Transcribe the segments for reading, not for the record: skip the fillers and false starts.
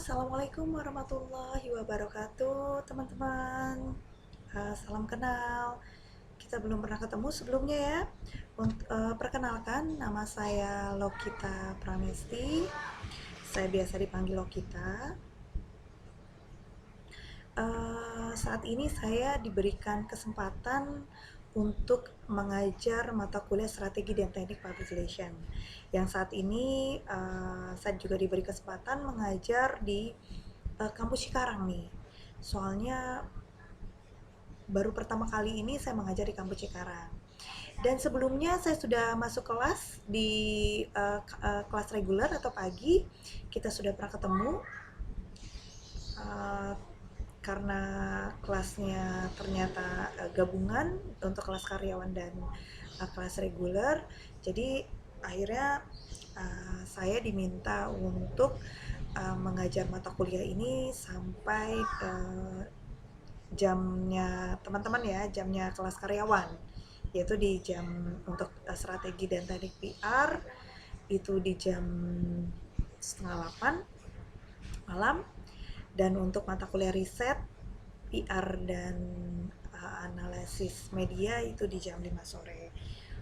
Assalamualaikum warahmatullahi wabarakatuh, teman-teman. Salam kenal. Kita belum pernah ketemu sebelumnya ya. Perkenalkan, nama saya Lokita Pramesti. Saya biasa dipanggil Lokita. Saat ini saya diberikan kesempatan untuk mengajar mata kuliah strategi dan teknik public relation. Yang saat ini saya juga diberi kesempatan mengajar di kampus Cikarang nih. Soalnya baru pertama kali ini saya mengajar di kampus Cikarang. Dan sebelumnya saya sudah masuk kelas di kelas reguler atau pagi. Kita sudah pernah ketemu. Uh, karena kelasnya ternyata gabungan untuk kelas karyawan dan kelas reguler, jadi akhirnya saya diminta untuk mengajar mata kuliah ini sampai jamnya teman-teman ya, jamnya kelas karyawan, yaitu di jam untuk strategi dan teknik PR itu di jam setengah 8 malam, dan untuk mata kuliah riset PR dan analisis media itu di jam 5 sore.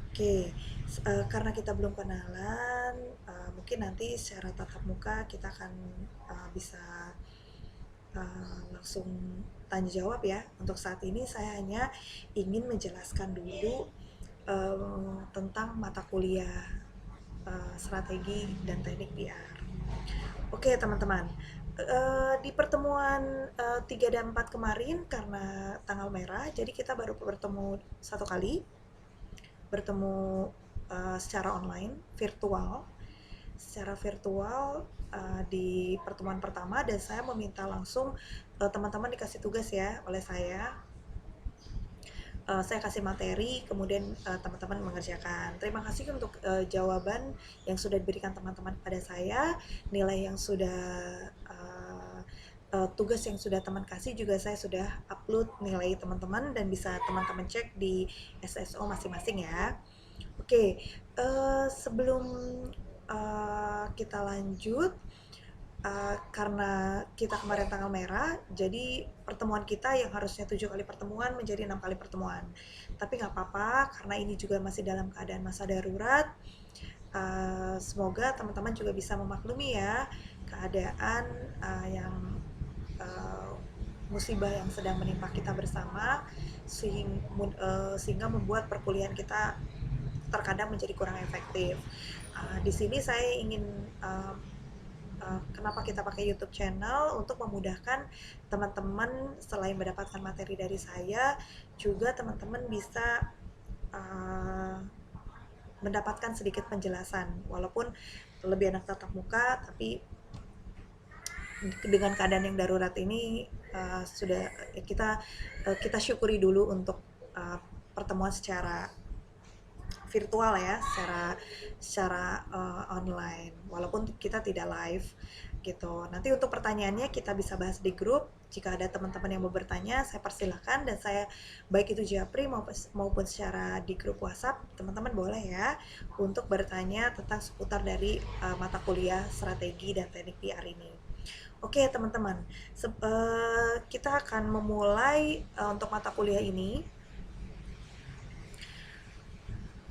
Oke, karena kita belum kenalan, mungkin nanti secara tatap muka kita akan bisa langsung tanya jawab ya. Untuk saat ini saya hanya ingin menjelaskan dulu tentang mata kuliah strategi dan teknik PR. Oke teman-teman, di pertemuan 3 dan 4 kemarin karena tanggal merah, jadi kita baru bertemu satu kali, bertemu secara online, secara virtual di pertemuan pertama, dan saya meminta langsung teman-teman dikasih tugas ya oleh saya kasih materi, kemudian teman-teman mengerjakan. Terima kasih untuk jawaban yang sudah diberikan teman-teman kepada saya, nilai yang sudah tugas yang sudah teman kasih juga saya sudah upload nilai teman-teman dan bisa teman-teman cek di SSO masing-masing ya. Oke, sebelum kita lanjut, karena kita kemarin tanggal merah, jadi pertemuan kita yang harusnya 7 kali pertemuan menjadi 6 kali pertemuan. Tapi nggak apa-apa, karena ini juga masih dalam keadaan masa darurat. Semoga teman-teman juga bisa memaklumi ya keadaan yang musibah yang sedang menimpa kita bersama, sehingga membuat perkuliahan kita terkadang menjadi kurang efektif. Di sini saya ingin kenapa kita pakai YouTube channel, untuk memudahkan teman-teman selain mendapatkan materi dari saya, juga teman-teman bisa mendapatkan sedikit penjelasan, walaupun lebih enak tatap muka, tapi dengan keadaan yang darurat ini sudah kita syukuri dulu untuk pertemuan secara virtual ya, secara online, walaupun kita tidak live gitu. Nanti untuk pertanyaannya kita bisa bahas di grup. Jika ada teman-teman yang mau bertanya, saya persilahkan, dan saya baik itu japri maupun secara di grup WhatsApp, teman-teman boleh ya untuk bertanya tentang seputar dari mata kuliah strategi dan teknik PR ini. Oke teman-teman, kita akan memulai untuk mata kuliah ini.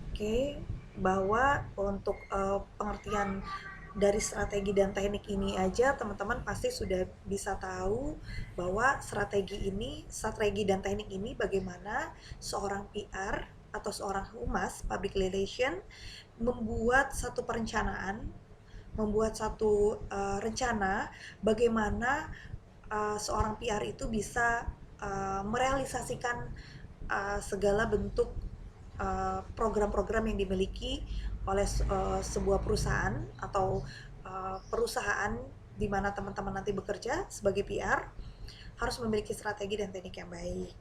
Oke, bahwa untuk pengertian dari strategi dan teknik ini aja teman-teman pasti sudah bisa tahu bahwa strategi dan teknik ini bagaimana seorang PR atau seorang humas public relation membuat satu perencanaan, membuat satu rencana bagaimana seorang PR itu bisa merealisasikan segala bentuk program-program yang dimiliki oleh sebuah perusahaan atau perusahaan di mana teman-teman nanti bekerja sebagai PR, harus memiliki strategi dan teknik yang baik.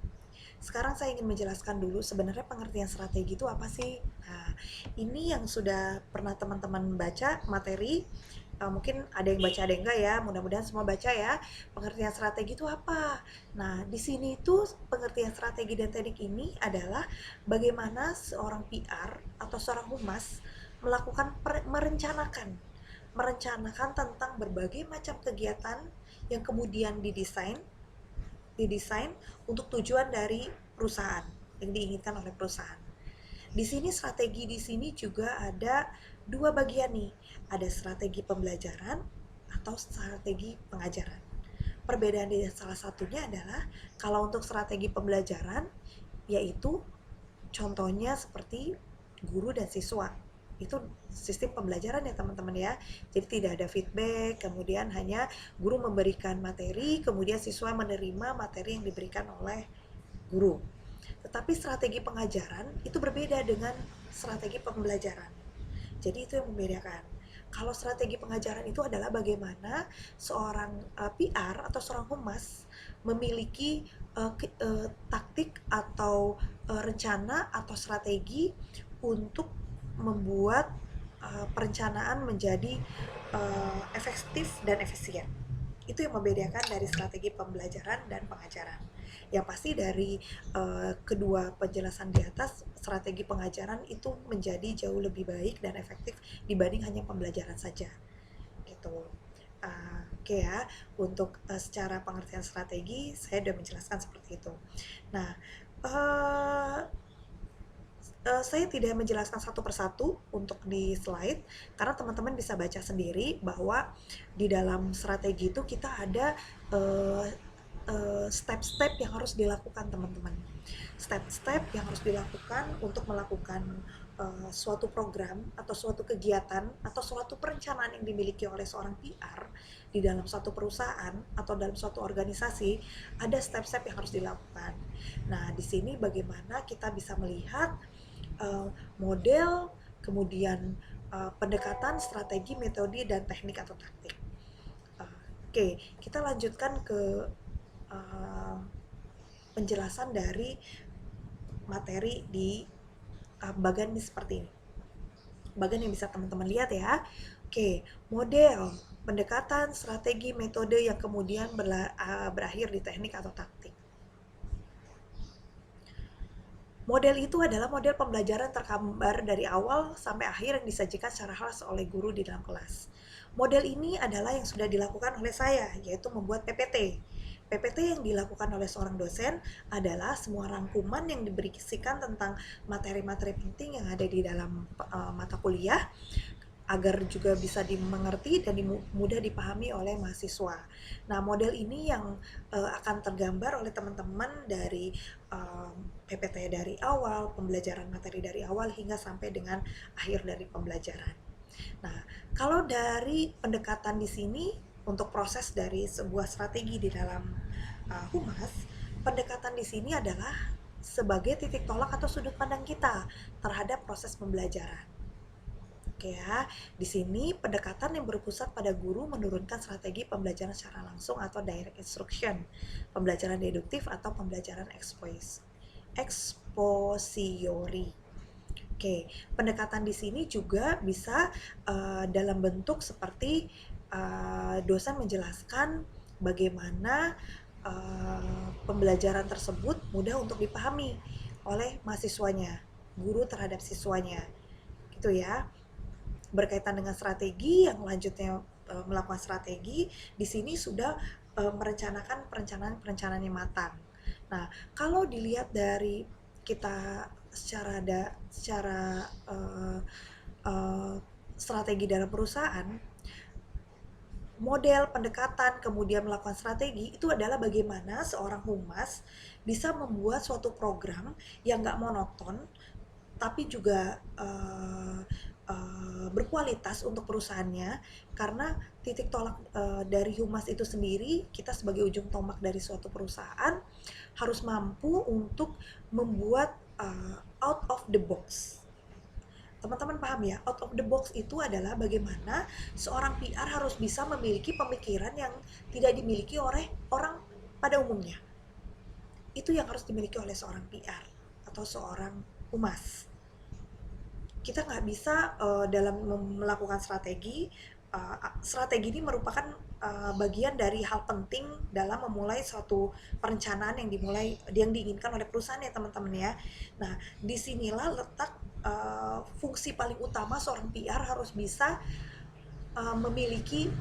Sekarang saya ingin menjelaskan dulu sebenarnya pengertian strategi itu apa sih. Nah, ini yang sudah pernah teman-teman baca materi, mungkin ada yang baca ada yang enggak ya, mudah-mudahan semua baca ya. Pengertian strategi itu apa? Nah, di sini tuh pengertian strategi dan teknik ini adalah bagaimana seorang PR atau seorang humas melakukan merencanakan tentang berbagai macam kegiatan yang kemudian didesain untuk tujuan dari perusahaan yang diinginkan oleh perusahaan. Di sini strategi di sini juga ada dua bagian nih, ada strategi pembelajaran atau strategi pengajaran. Perbedaan dari salah satunya adalah kalau untuk strategi pembelajaran yaitu contohnya seperti guru dan siswa. Itu sistem pembelajaran ya teman-teman ya. Jadi tidak ada feedback, kemudian hanya guru memberikan materi, kemudian siswa menerima materi yang diberikan oleh guru. Tetapi strategi pengajaran itu berbeda dengan strategi pembelajaran. Jadi itu yang membedakan. Kalau strategi pengajaran itu adalah bagaimana seorang PR atau seorang humas memiliki taktik atau rencana atau strategi untuk membuat perencanaan menjadi efektif dan efisien. Itu yang membedakan dari strategi pembelajaran dan pengajaran. Yang pasti dari kedua penjelasan di atas, strategi pengajaran itu menjadi jauh lebih baik dan efektif dibanding hanya pembelajaran saja. Gitu. Oke ya, untuk secara pengertian strategi saya sudah menjelaskan seperti itu. Nah, saya tidak menjelaskan satu persatu untuk di slide karena teman-teman bisa baca sendiri bahwa di dalam strategi itu kita ada step-step yang harus dilakukan teman-teman. Step-step yang harus dilakukan untuk melakukan suatu program atau suatu kegiatan atau suatu perencanaan yang dimiliki oleh seorang PR di dalam suatu perusahaan atau dalam suatu organisasi, ada step-step yang harus dilakukan. Nah, di sini bagaimana kita bisa melihat model, kemudian pendekatan, strategi, metode, dan teknik atau taktik. Oke, kita lanjutkan ke penjelasan dari materi di bagan ini seperti ini. Bagan yang bisa teman-teman lihat ya. Oke, model, pendekatan, strategi, metode yang kemudian berakhir di teknik atau taktik. Model itu adalah model pembelajaran tergambar dari awal sampai akhir yang disajikan secara khas oleh guru di dalam kelas. Model ini adalah yang sudah dilakukan oleh saya, yaitu membuat PPT. PPT yang dilakukan oleh seorang dosen adalah semua rangkuman yang diberisikan tentang materi-materi penting yang ada di dalam mata kuliah, agar juga bisa dimengerti dan mudah dipahami oleh mahasiswa. Nah, model ini yang akan tergambar oleh teman-teman dari PPT dari awal, pembelajaran materi dari awal hingga sampai dengan akhir dari pembelajaran. Nah, kalau dari pendekatan di sini untuk proses dari sebuah strategi di dalam humas, pendekatan di sini adalah sebagai titik tolak atau sudut pandang kita terhadap proses pembelajaran. Oke ya, di sini pendekatan yang berpusat pada guru menurunkan strategi pembelajaran secara langsung atau direct instruction, pembelajaran deduktif atau pembelajaran expository. Oke, pendekatan di sini juga bisa dalam bentuk seperti dosen menjelaskan bagaimana pembelajaran tersebut mudah untuk dipahami oleh mahasiswanya, guru terhadap siswanya, gitu ya. Berkaitan dengan strategi yang lanjutnya melakukan strategi, di sini sudah merencanakan perencanaan yang matang. Nah, kalau dilihat dari kita secara strategi dalam perusahaan, model pendekatan kemudian melakukan strategi itu adalah bagaimana seorang humas bisa membuat suatu program yang nggak monoton tapi juga berkualitas untuk perusahaannya, karena titik tolak dari humas itu sendiri, kita sebagai ujung tombak dari suatu perusahaan harus mampu untuk membuat out of the box. Teman-teman paham ya, out of the box itu adalah bagaimana seorang PR harus bisa memiliki pemikiran yang tidak dimiliki oleh orang pada umumnya. Itu yang harus dimiliki oleh seorang PR atau seorang humas. Kita nggak bisa dalam melakukan strategi ini merupakan bagian dari hal penting dalam memulai suatu perencanaan yang diinginkan oleh perusahaan ya teman-teman ya. Nah, disinilah letak fungsi paling utama seorang PR harus bisa memiliki